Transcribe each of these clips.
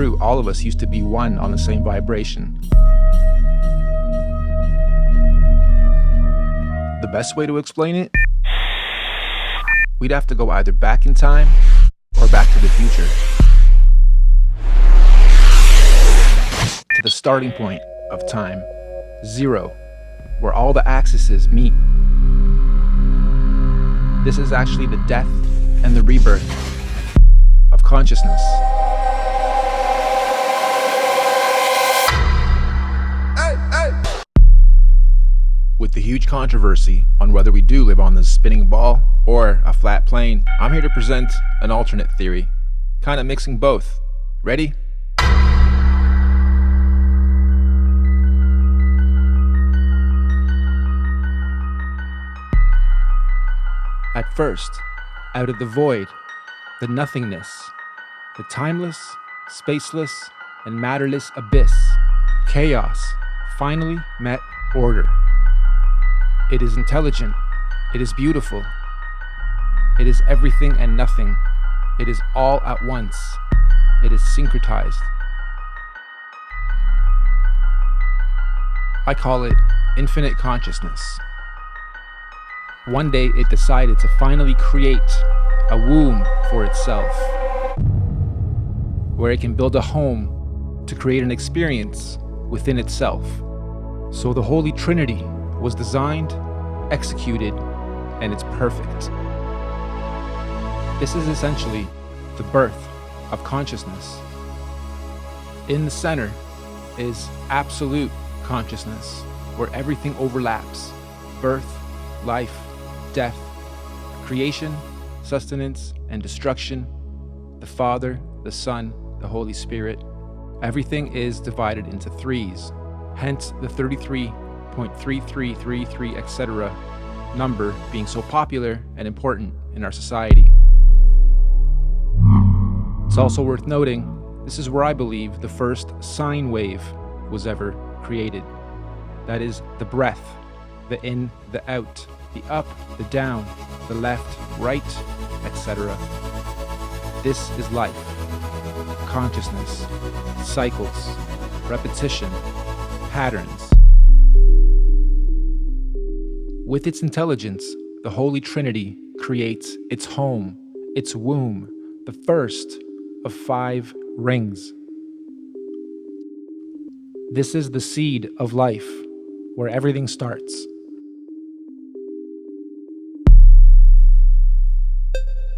true, all of us used to be one on the same vibration. The best way to explain it? We'd have to go either back in time or back to the future. To the starting point of time, 0, where all the axes meet. This is actually the death and the rebirth of consciousness. With the huge controversy on whether we do live on this spinning ball or a flat plane, I'm here to present an alternate theory, kind of mixing both. Ready? At first, out of the void, the nothingness, the timeless, spaceless, and matterless abyss, chaos finally met order. It is intelligent. It is beautiful. It is everything and nothing. It is all at once. It is syncretized. I call it infinite consciousness. One day it decided to finally create a womb for itself, where it can build a home to create an experience within itself. So the Holy Trinity was designed, executed, and it's perfect. This is essentially the birth of consciousness. In the center is absolute consciousness, where everything overlaps: birth, life, death, creation, sustenance, and destruction, the Father, the Son, the Holy Spirit. Everything is divided into threes, hence the 33.3333, etc. number being so popular and important in our society. It's also worth noting, this is where I believe the first sine wave was ever created. That is the breath, the in, the out, the up, the down, the left, right, etc. This is life, consciousness, cycles, repetition, patterns. With its intelligence, the Holy Trinity creates its home, its womb, the first of 5 rings. This is the seed of life, where everything starts.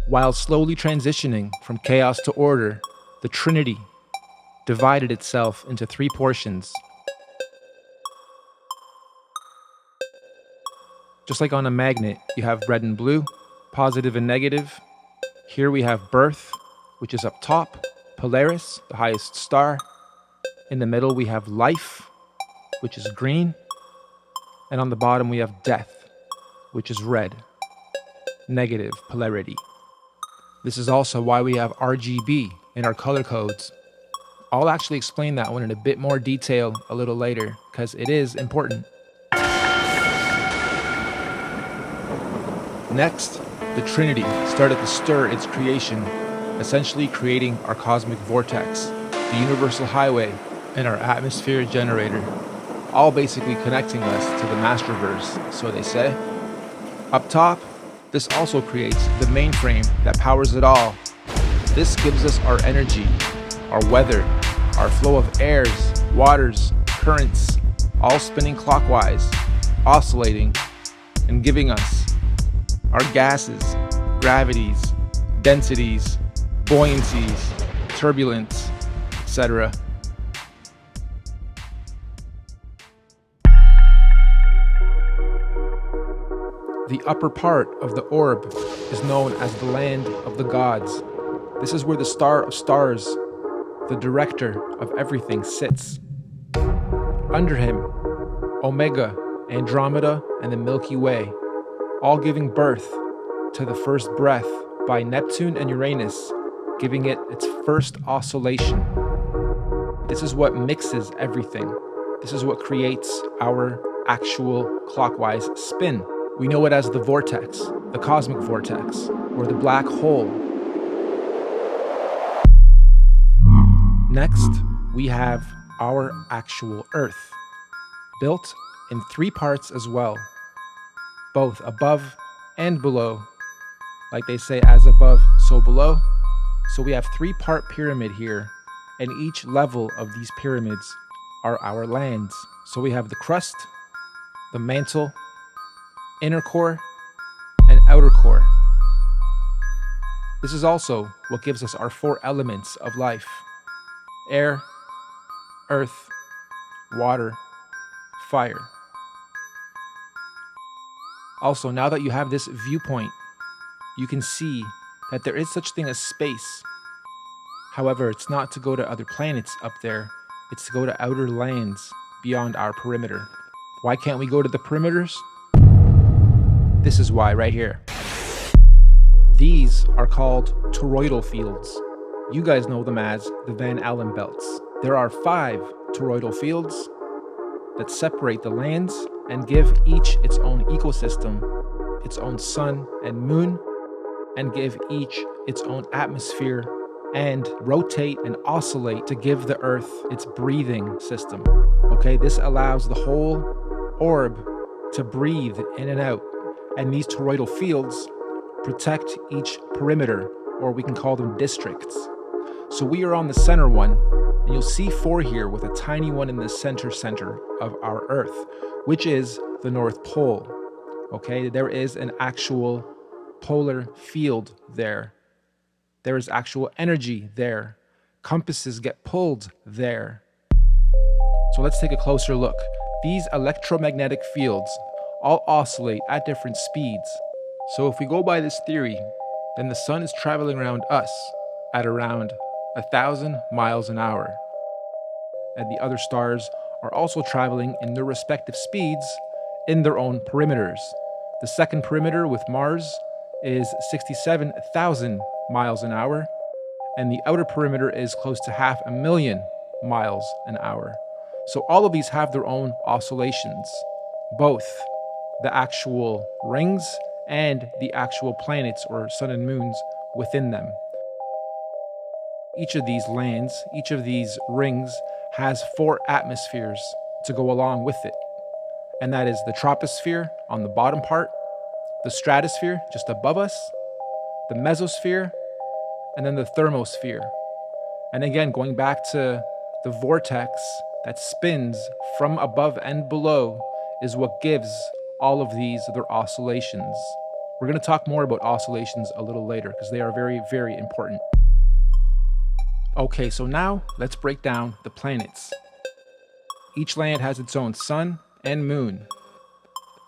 While slowly transitioning from chaos to order, the Trinity divided itself into 3 portions. Just like on a magnet, you have red and blue, positive and negative. Here we have birth, which is up top, Polaris, the highest star. In the middle we have life, which is green. And on the bottom we have death, which is red, negative polarity. This is also why we have RGB in our color codes. I'll actually explain that one in a bit more detail a little later, because it is important. Next, the Trinity started to stir its creation, essentially creating our cosmic vortex, the universal highway, and our atmosphere generator, all basically connecting us to the Masterverse, so they say. Up top, this also creates the mainframe that powers it all. This gives us our energy, our weather, our flow of airs, waters, currents, all spinning clockwise, oscillating, and giving us our gases, gravities, densities, buoyancies, turbulence, etc. The upper part of the orb is known as the land of the gods. This is where the star of stars, the director of everything, sits. Under him, Omega, Andromeda, and the Milky Way, all giving birth to the first breath by Neptune and Uranus, giving it its first oscillation. This is what mixes everything. This is what creates our actual clockwise spin. We know it as the vortex, the cosmic vortex, or the black hole. Next, we have our actual Earth, built in 3 parts as well, both above and below. Like they say, as above, so below. So we have 3-part pyramid here, and each level of these pyramids are our lands. So we have the crust, the mantle, inner core, and outer core. This is also what gives us our 4 elements of life: air, earth, water, fire. Also, now that you have this viewpoint, you can see that there is such thing as space. However, it's not to go to other planets up there, it's to go to outer lands beyond our perimeter. Why can't we go to the perimeters? This is why right here. These are called toroidal fields. You guys know them as the Van Allen belts. There are 5 toroidal fields that separate the lands and give each its own ecosystem, its own sun and moon, and give each its own atmosphere, and rotate and oscillate to give the Earth its breathing system. Okay, this allows the whole orb to breathe in and out, and these toroidal fields protect each perimeter, or we can call them districts. So we are on the center one, and you'll see 4 here with a tiny one in the center of our Earth, which is the North Pole. Okay, there is an actual polar field there. There is actual energy there. Compasses get pulled there. So let's take a closer look. These electromagnetic fields all oscillate at different speeds. So if we go by this theory, then the sun is traveling around us at around 1,000 miles an hour. And the other stars are also traveling in their respective speeds in their own perimeters. The second perimeter with Mars is 67,000 miles an hour, and the outer perimeter is close to 500,000 miles an hour. So all of these have their own oscillations, both the actual rings and the actual planets or sun and moons within them. Each of these lands, each of these rings has 4 atmospheres to go along with it. And that is the troposphere on the bottom part, the stratosphere just above us, the mesosphere, and then the thermosphere. And again, going back to the vortex that spins from above and below is what gives all of these their oscillations. We're going to talk more about oscillations a little later because they are very, very important. Okay, so now let's break down the planets. Each land has its own sun and moon.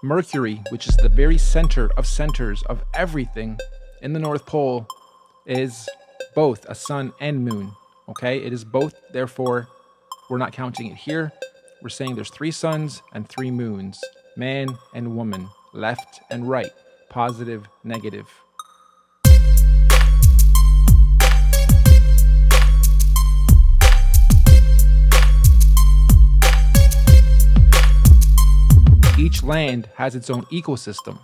Mercury, which is the very center of centers of everything in the North Pole, is both a sun and moon. Okay, it is both, therefore we're not counting it here. We're saying there's 3 suns and 3 moons, man and woman, left and right, positive, negative. Each land has its own ecosystem.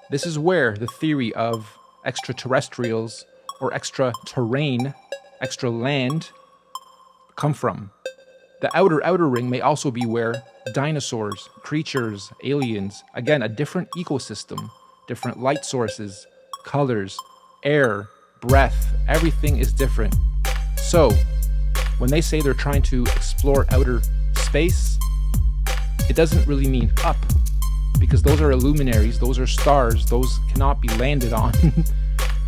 This is where the theory of extraterrestrials or extra-terrain, extra land, come from. The outer ring may also be where dinosaurs, creatures, aliens, again, a different ecosystem, different light sources, colors, air, breath, everything is different. So, when they say they're trying to explore outer space, it doesn't really mean up, because those are luminaries, those are stars, those cannot be landed on.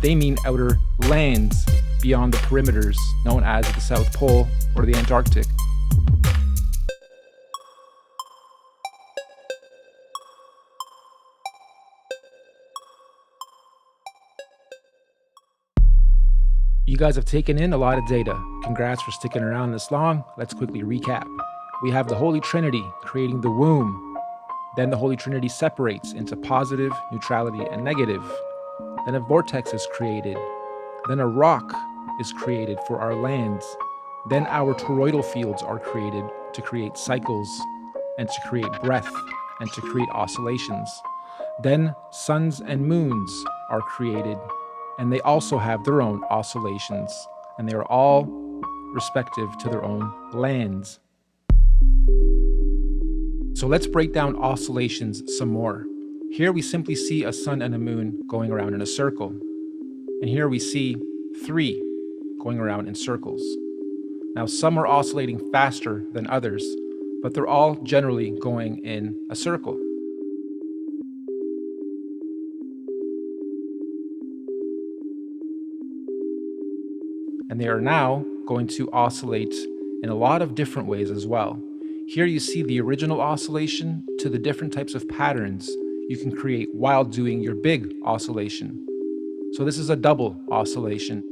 They mean outer lands beyond the perimeters known as the South Pole or the Antarctic. You guys have taken in a lot of data. Congrats for sticking around this long. Let's quickly recap. We have the Holy Trinity creating the womb. Then the Holy Trinity separates into positive, neutrality, and negative. Then a vortex is created. Then a rock is created for our lands. Then our toroidal fields are created to create cycles and to create breath and to create oscillations. Then suns and moons are created, and they also have their own oscillations, and they are all respective to their own lands. So let's break down oscillations some more. Here we simply see a sun and a moon going around in a circle. And here we see 3 going around in circles. Now some are oscillating faster than others, but they're all generally going in a circle. And they are now going to oscillate in a lot of different ways as well. Here you see the original oscillation to the different types of patterns you can create while doing your big oscillation. So this is a double oscillation.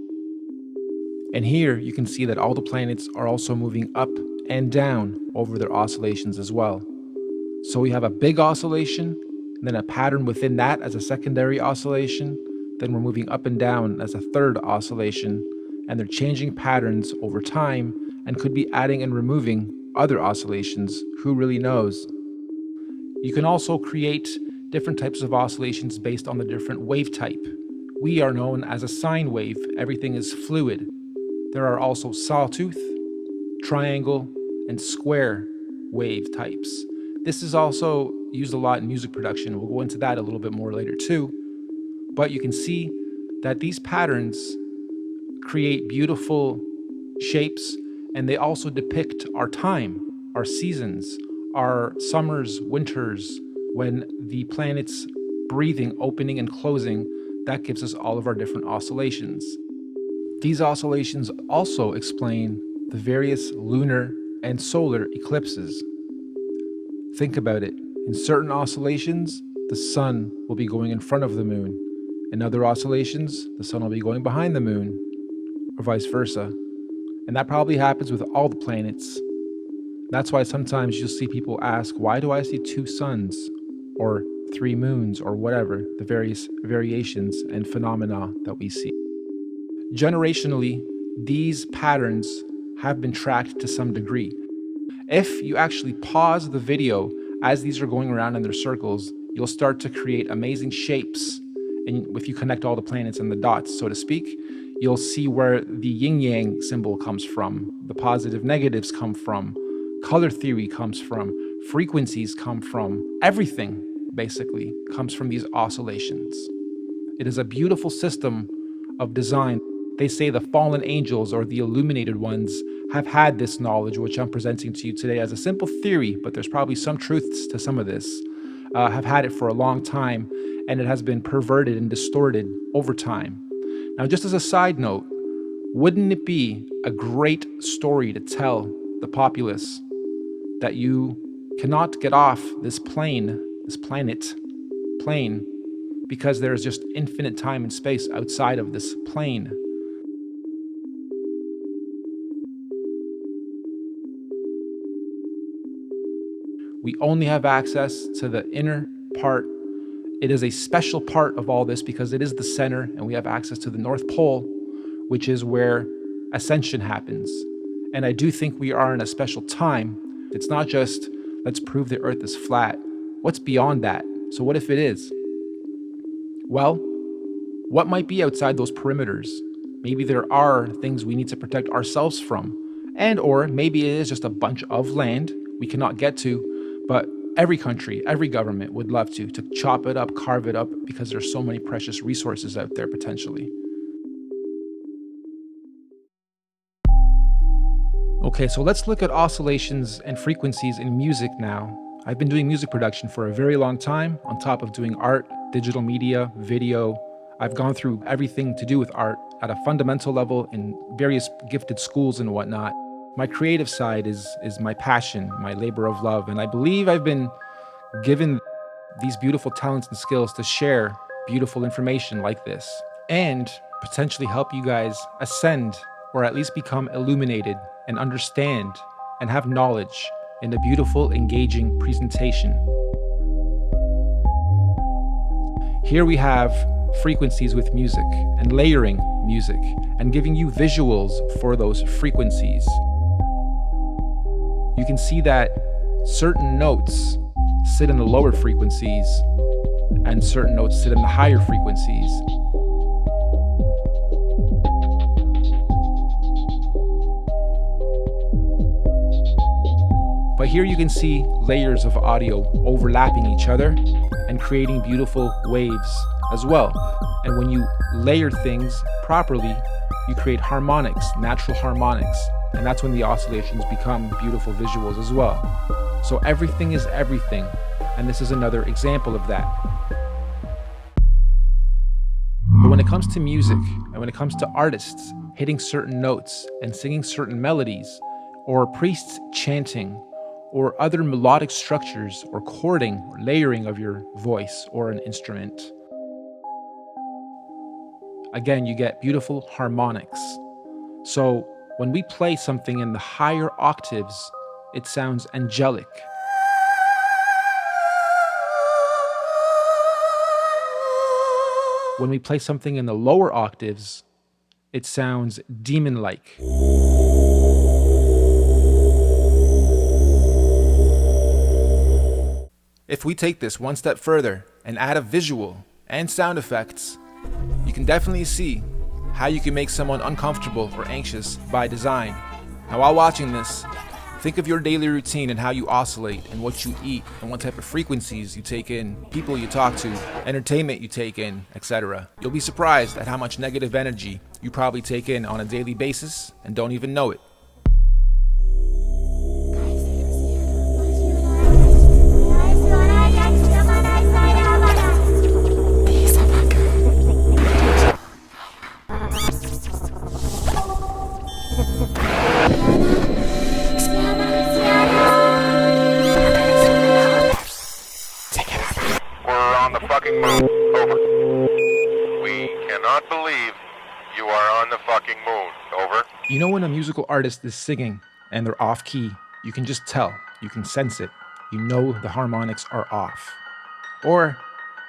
And here you can see that all the planets are also moving up and down over their oscillations as well. So we have a big oscillation, and then a pattern within that as a secondary oscillation. Then we're moving up and down as a third oscillation, and they're changing patterns over time and could be adding and removing other oscillations. Who really knows? You can also create different types of oscillations based on the different wave type. We are known as a sine wave. Everything is fluid. There are also sawtooth, triangle, and square wave types. This is also used a lot in music production. We'll go into that a little bit more later too. But you can see that these patterns create beautiful shapes, and they also depict our time, our seasons, our summers, winters, when the planets breathing, opening and closing. That gives us all of our different oscillations. These oscillations also explain the various lunar and solar eclipses. Think about it. In certain oscillations, the sun will be going in front of the moon. In other oscillations, the sun will be going behind the moon, or vice versa. And that probably happens with all the planets. That's why sometimes you'll see people ask, why do I see 2 suns or 3 moons or whatever, the various variations and phenomena that we see. Generationally, these patterns have been tracked to some degree. If you actually pause the video as these are going around in their circles, you'll start to create amazing shapes. And if you connect all the planets and the dots, so to speak, you'll see where the yin-yang symbol comes from, the positive negatives come from, color theory comes from, frequencies come from, everything basically comes from these oscillations. It is a beautiful system of design. They say the fallen angels or the illuminated ones have had this knowledge, which I'm presenting to you today as a simple theory, but there's probably some truths to some of this, have had it for a long time, and it has been perverted and distorted over time. Now, just as a side note, wouldn't it be a great story to tell the populace that you cannot get off this planet, because there is just infinite time and space outside of this plane? We only have access to the inner part. It is a special part of all this because it is the center, and we have access to the North Pole, which is where ascension happens. And I do think we are in a special time. It's not just, let's prove the Earth is flat. What's beyond that? So what if it is? Well, what might be outside those perimeters? Maybe there are things we need to protect ourselves from. And or maybe it is just a bunch of land we cannot get to, but every country, every government would love to chop it up, carve it up, because there's so many precious resources out there potentially. Okay, so let's look at oscillations and frequencies in music now. I've been doing music production for a very long time, on top of doing art, digital media, video. I've gone through everything to do with art at a fundamental level in various gifted schools and whatnot. My creative side is my passion, my labor of love, and I believe I've been given these beautiful talents and skills to share beautiful information like this, and potentially help you guys ascend, or at least become illuminated and understand and have knowledge in a beautiful, engaging presentation. Here we have frequencies with music and layering music and giving you visuals for those frequencies. You can see that certain notes sit in the lower frequencies and certain notes sit in the higher frequencies. But here you can see layers of audio overlapping each other and creating beautiful waves as well. And when you layer things properly, you create harmonics, natural harmonics. And that's when the oscillations become beautiful visuals as well. So everything is everything. And this is another example of that. But when it comes to music, and when it comes to artists hitting certain notes and singing certain melodies, or priests chanting, or other melodic structures, or chording, or layering of your voice or an instrument, again, you get beautiful harmonics. So when we play something in the higher octaves, it sounds angelic. When we play something in the lower octaves, it sounds demon-like. If we take this one step further and add a visual and sound effects, you can definitely see how you can make someone uncomfortable or anxious by design. Now, while watching this, think of your daily routine and how you oscillate and what you eat and what type of frequencies you take in, people you talk to, entertainment you take in, etc. You'll be surprised at how much negative energy you probably take in on a daily basis and don't even know it. Moon. Over. We cannot believe you are on the fucking moon. Over. You know when a musical artist is singing and they're off key, you can just tell, you can sense it. You know the harmonics are off. Or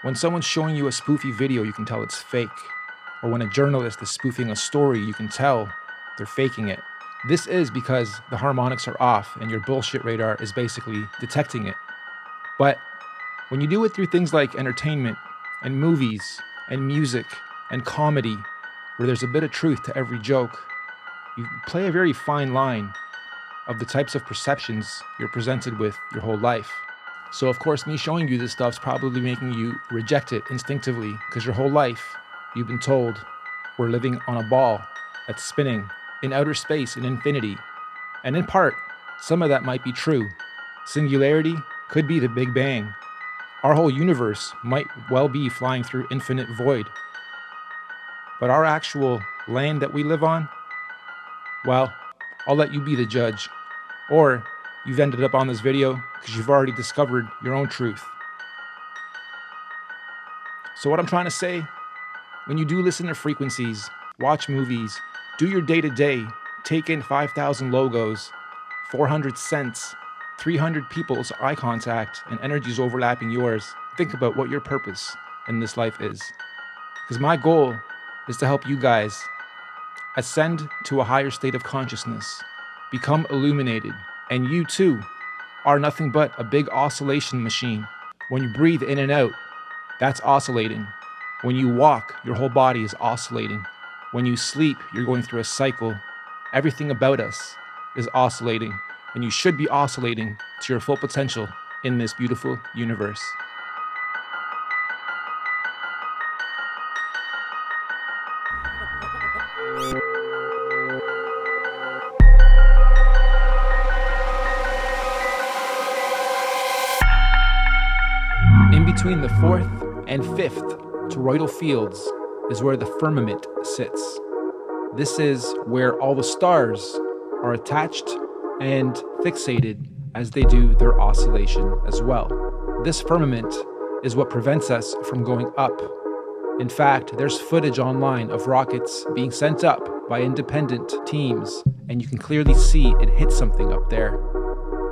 when someone's showing you a spoofy video, you can tell it's fake. Or when a journalist is spoofing a story, you can tell they're faking it. This is because the harmonics are off and your bullshit radar is basically detecting it. But when you do it through things like entertainment and movies and music and comedy, where there's a bit of truth to every joke, you play a very fine line of the types of perceptions you're presented with your whole life. So of course, me showing you this stuff's probably making you reject it instinctively, because your whole life you've been told we're living on a ball that's spinning in outer space in infinity. And in part, some of that might be true. Singularity could be the Big Bang. Our whole universe might well be flying through infinite void. But our actual land that we live on, well, I'll let you be the judge. Or you've ended up on this video because you've already discovered your own truth. So what I'm trying to say, when you do listen to frequencies, watch movies, do your day-to-day, take in 5,000 logos, 400 cents, 300 people's eye contact, and energies overlapping yours, think about what your purpose in this life is. Because my goal is to help you guys ascend to a higher state of consciousness, become illuminated, and you too are nothing but a big oscillation machine. When you breathe in and out, that's oscillating. When you walk, your whole body is oscillating. When you sleep, you're going through a cycle. Everything about us is oscillating. And you should be oscillating to your full potential in this beautiful universe. In between the fourth and fifth toroidal fields is where the firmament sits. This is where all the stars are attached and fixated as they do their oscillation as well. This firmament is what prevents us from going up. In fact, there's footage online of rockets being sent up by independent teams, and you can clearly see it hit something up there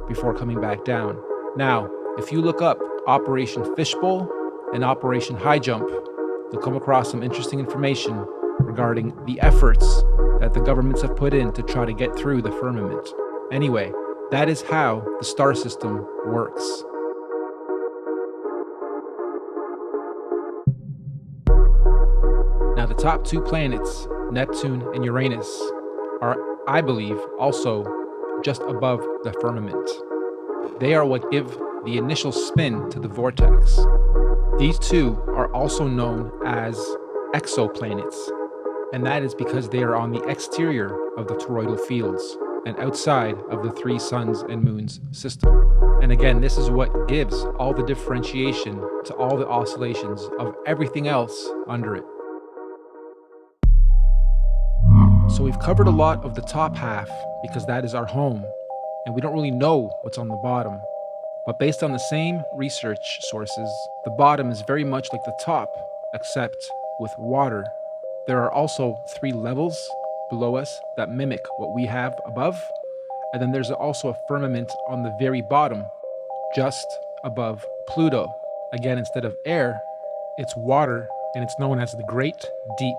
before coming back down. Now, if you look up Operation Fishbowl and Operation High Jump, you'll come across some interesting information regarding the efforts that the governments have put in to try to get through the firmament. Anyway, that is how the star system works. Now, the top two planets, Neptune and Uranus, are, I believe, also just above the firmament. They are what give the initial spin to the vortex. These two are also known as exoplanets, and that is because they are on the exterior of the toroidal fields and outside of the 3 suns and moons system. And again, this is what gives all the differentiation to all the oscillations of everything else under it. So we've covered a lot of the top half because that is our home, and we don't really know what's on the bottom. But based on the same research sources, the bottom is very much like the top, except with water. There are also 3 levels below us that mimic what we have above, and then there's also a firmament on the very bottom, just above Pluto. Again, instead of air, it's water, and it's known as the Great Deep.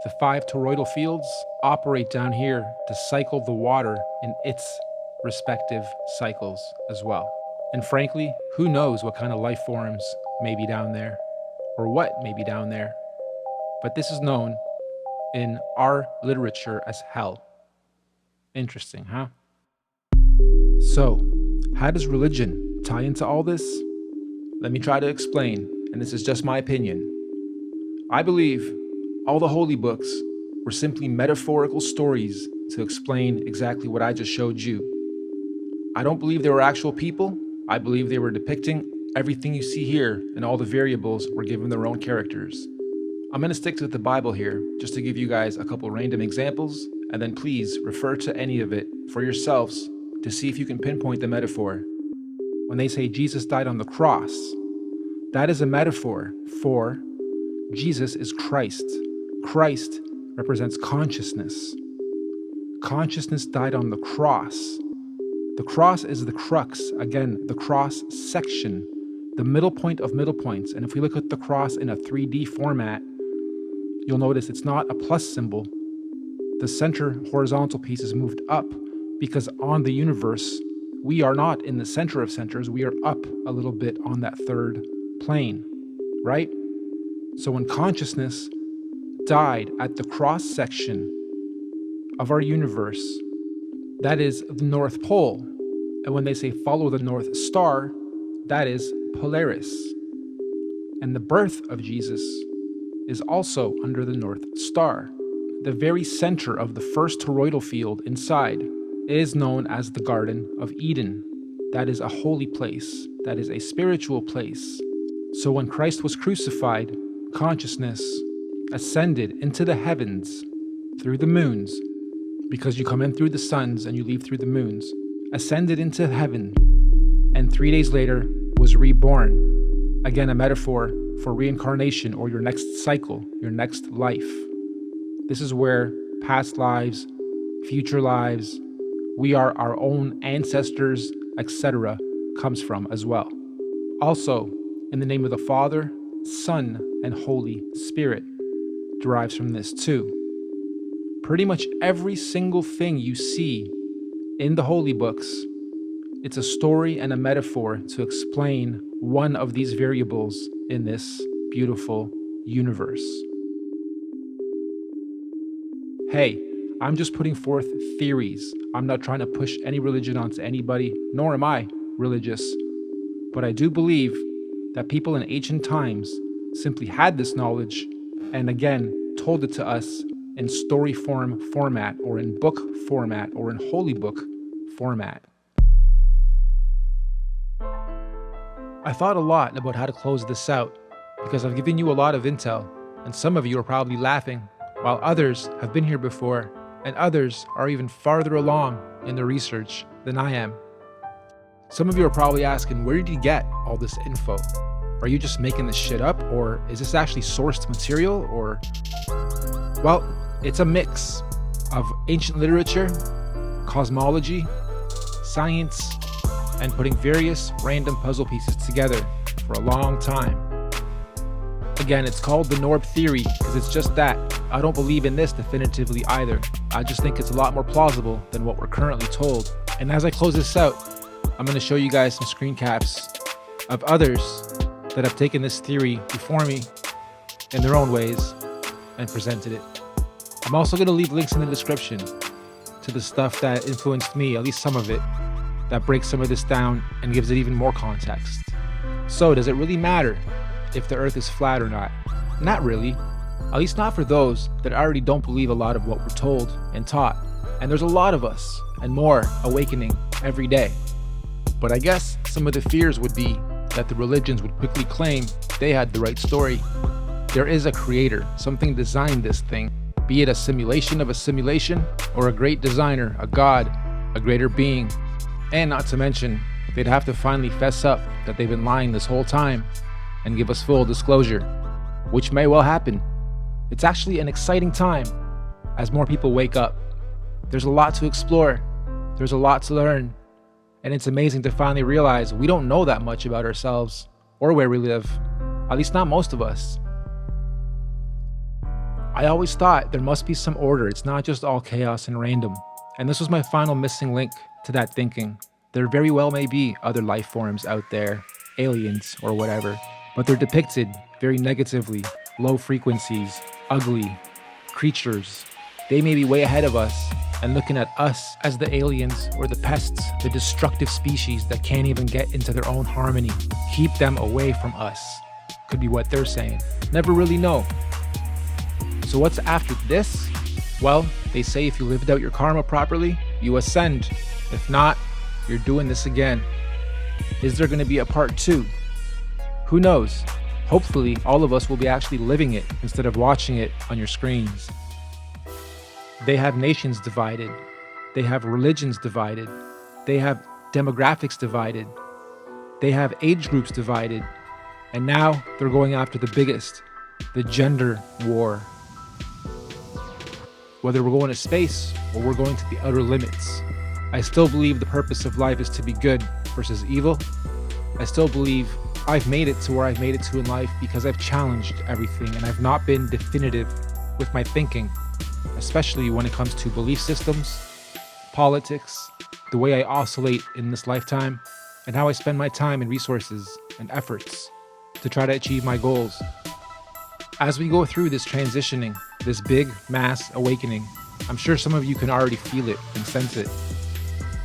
The 5 toroidal fields operate down here to cycle the water in its respective cycles as well. And frankly, who knows what kind of life forms may be down there, or what may be down there. But this is known in our literature as hell. Interesting, huh? So, how does religion tie into all this? Let me try to explain, and this is just my opinion. I believe all the holy books were simply metaphorical stories to explain exactly what I just showed you. I don't believe they were actual people. I believe they were depicting everything you see here, and all the variables were given their own characters. I'm going to stick to the Bible here, just to give you guys a couple random examples, and then please refer to any of it for yourselves to see if you can pinpoint the metaphor. When they say Jesus died on the cross, that is a metaphor for Jesus is Christ. Christ represents consciousness. Consciousness died on the cross. The cross is the crux, again, the cross section, the middle point of middle points. And if we look at the cross in a 3D format, you'll notice it's not a plus symbol. The center horizontal piece is moved up because on the universe, we are not in the center of centers, we are up a little bit on that 3rd plane, right? So when consciousness died at the cross section of our universe, that is the North Pole. And when they say follow the North Star, that is Polaris. And the birth of Jesus is also under the North Star. The very center of the first toroidal field inside is known as the Garden of Eden. That is a holy place. That is a spiritual place. So when Christ was crucified, consciousness ascended into the heavens through the moons, because you come in through the suns and you leave through the moons, ascended into heaven, and 3 days later was reborn. Again, a metaphor for reincarnation, or your next cycle, your next life. This is where past lives, future lives, we are our own ancestors, etc., comes from as well. Also, in the name of the Father, Son, and Holy Spirit derives from this too. Pretty much every single thing you see in the holy books, it's a story and a metaphor to explain one of these variables in this beautiful universe. Hey, I'm just putting forth theories. I'm not trying to push any religion onto anybody, nor am I religious. But I do believe that people in ancient times simply had this knowledge and again told it to us in story format, or in book format, or in holy book format. I thought a lot about how to close this out because I've given you a lot of intel, and some of you are probably laughing, while others have been here before, and others are even farther along in the research than I am. Some of you are probably asking, where did you get all this info? Are you just making this shit up, or is this actually sourced material, or... Well, it's a mix of ancient literature, cosmology, science, and putting various random puzzle pieces together for a long time. Again, it's called the Norb Theory because it's just that. I don't believe in this definitively either. I just think it's a lot more plausible than what we're currently told. And as I close this out, I'm going to show you guys some screen caps of others that have taken this theory before me in their own ways and presented it. I'm also going to leave links in the description to the stuff that influenced me, at least some of it. that breaks some of this down and gives it even more context. So, does it really matter if the Earth is flat or not? Not really. At least not for those that already don't believe a lot of what we're told and taught. And there's a lot of us, and more, awakening every day. But I guess some of the fears would be that the religions would quickly claim they had the right story. There is a creator, something designed this thing, be it a simulation of a simulation, or a great designer, a god, a greater being. And not to mention, they'd have to finally fess up that they've been lying this whole time and give us full disclosure, which may well happen. It's actually an exciting time as more people wake up. There's a lot to explore, there's a lot to learn, and it's amazing to finally realize we don't know that much about ourselves or where we live, at least not most of us. I always thought there must be some order, it's not just all chaos and random, and this was my final missing link to that thinking. There very well may be other life forms out there, aliens or whatever, but they're depicted very negatively, low frequencies, ugly creatures. They may be way ahead of us and looking at us as the aliens or the pests, the destructive species that can't even get into their own harmony. Keep them away from us, could be what they're saying. Never really know. So what's after this? Well, they say if you lived out your karma properly, you ascend. If not, you're doing this again. Is there going to be a part 2? Who knows? Hopefully, all of us will be actually living it instead of watching it on your screens. They have nations divided. They have religions divided. They have demographics divided. They have age groups divided. And now they're going after the biggest, the gender war. Whether we're going to space or we're going to the outer limits, I still believe the purpose of life is to be good versus evil. I still believe I've made it to where I've made it to in life because I've challenged everything and I've not been definitive with my thinking, especially when it comes to belief systems, politics, the way I oscillate in this lifetime, and how I spend my time and resources and efforts to try to achieve my goals. As we go through this transitioning, this big mass awakening, I'm sure some of you can already feel it and sense it.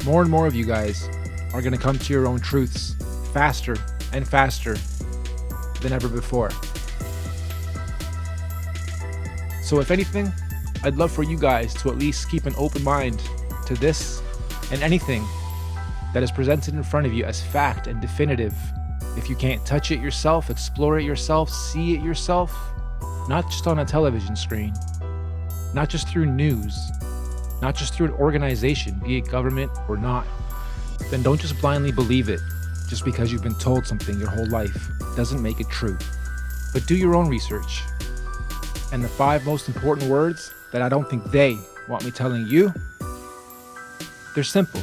More and more of you guys are going to come to your own truths faster and faster than ever before. So if anything, I'd love for you guys to at least keep an open mind to this and anything that is presented in front of you as fact and definitive. If you can't touch it yourself, explore it yourself, see it yourself, not just on a television screen, not just through news, not just through an organization, be it government or not, then don't just blindly believe it just because you've been told something your whole life. Doesn't make it true. But do your own research. And the 5 most important words that I don't think they want me telling you, they're simple.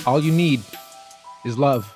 All you need is love.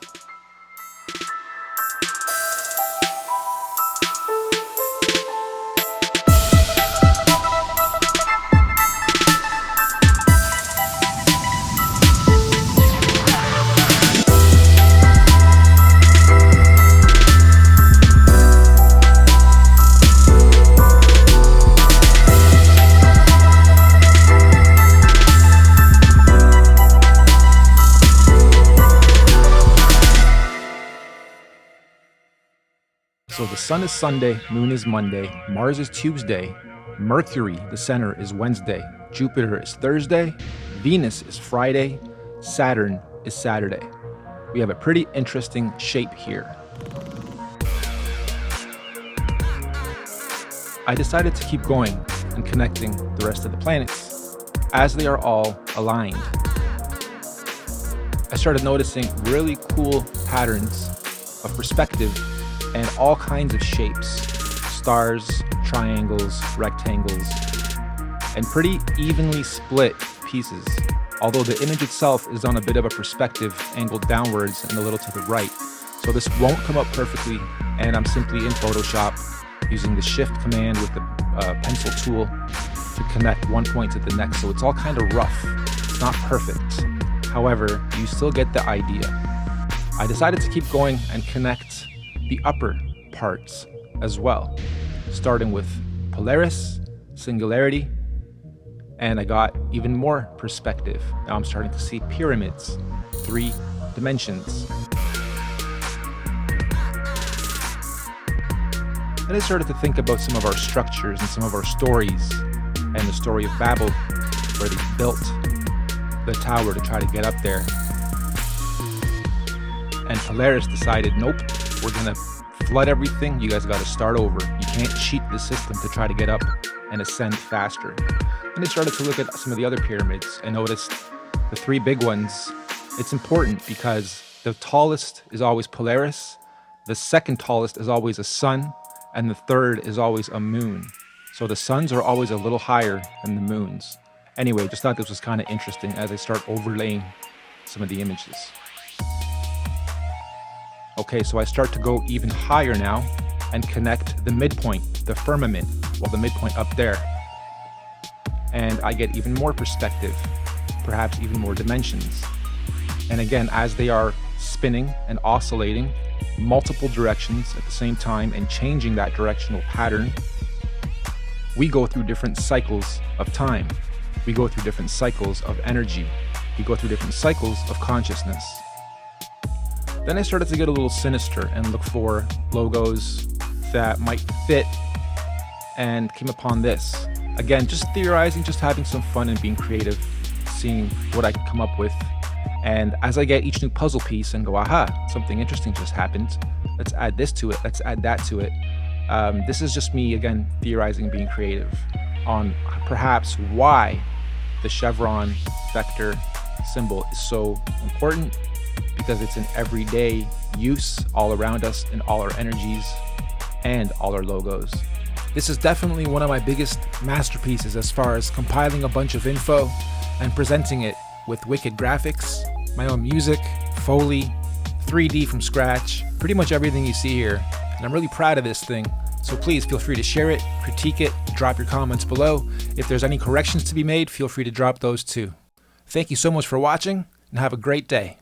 So the sun is Sunday, moon is Monday, Mars is Tuesday, Mercury, the center, is Wednesday, Jupiter is Thursday, Venus is Friday, Saturn is Saturday. We have a pretty interesting shape here. I decided to keep going and connecting the rest of the planets as they are all aligned. I started noticing really cool patterns of perspective and all kinds of shapes, stars, triangles, rectangles, and pretty evenly split pieces, although the image itself is on a bit of a perspective angled downwards and a little to the right. So this won't come up perfectly, and I'm simply in Photoshop using the shift command with the pencil tool to connect one point to the next, so it's all kind of rough. It's not perfect. However, you still get the idea. I decided to keep going and connect the upper parts as well, starting with Polaris, Singularity, And I got even more perspective. Now I'm starting to see pyramids, 3 dimensions. Then I started to think about some of our structures and some of our stories, and the story of Babel, where they built the tower to try to get up there. And Polaris decided, nope, we're gonna flood everything, you guys gotta start over. You can't cheat the system to try to get up and ascend faster. And I started to look at some of the other pyramids and noticed the 3 big ones. It's important because the tallest is always Polaris, the second tallest is always a sun, and the third is always a moon. So the suns are always a little higher than the moons. Anyway, just thought this was kind of interesting as I start overlaying some of the images. Okay, so I start to go even higher now and connect the midpoint, the firmament, well, the midpoint up there. And I get even more perspective, perhaps even more dimensions. And again, as they are spinning and oscillating multiple directions at the same time and changing that directional pattern, we go through different cycles of time. We go through different cycles of energy. We go through different cycles of consciousness. Then I started to get a little sinister and look for logos that might fit, and came upon this. Again, just theorizing, just having some fun and being creative, seeing what I can come up with. And as I get each new puzzle piece and go, aha, something interesting just happened, let's add this to it, let's add that to it. This is just me, again, theorizing, being creative on perhaps why the chevron vector symbol is so important, because it's in everyday use all around us in all our energies and all our logos. This is definitely one of my biggest masterpieces as far as compiling a bunch of info and presenting it with wicked graphics, my own music, Foley, 3D from scratch, pretty much everything you see here. And I'm really proud of this thing. So please feel free to share it, critique it, drop your comments below. If there's any corrections to be made, feel free to drop those too. Thank you so much for watching, and have a great day.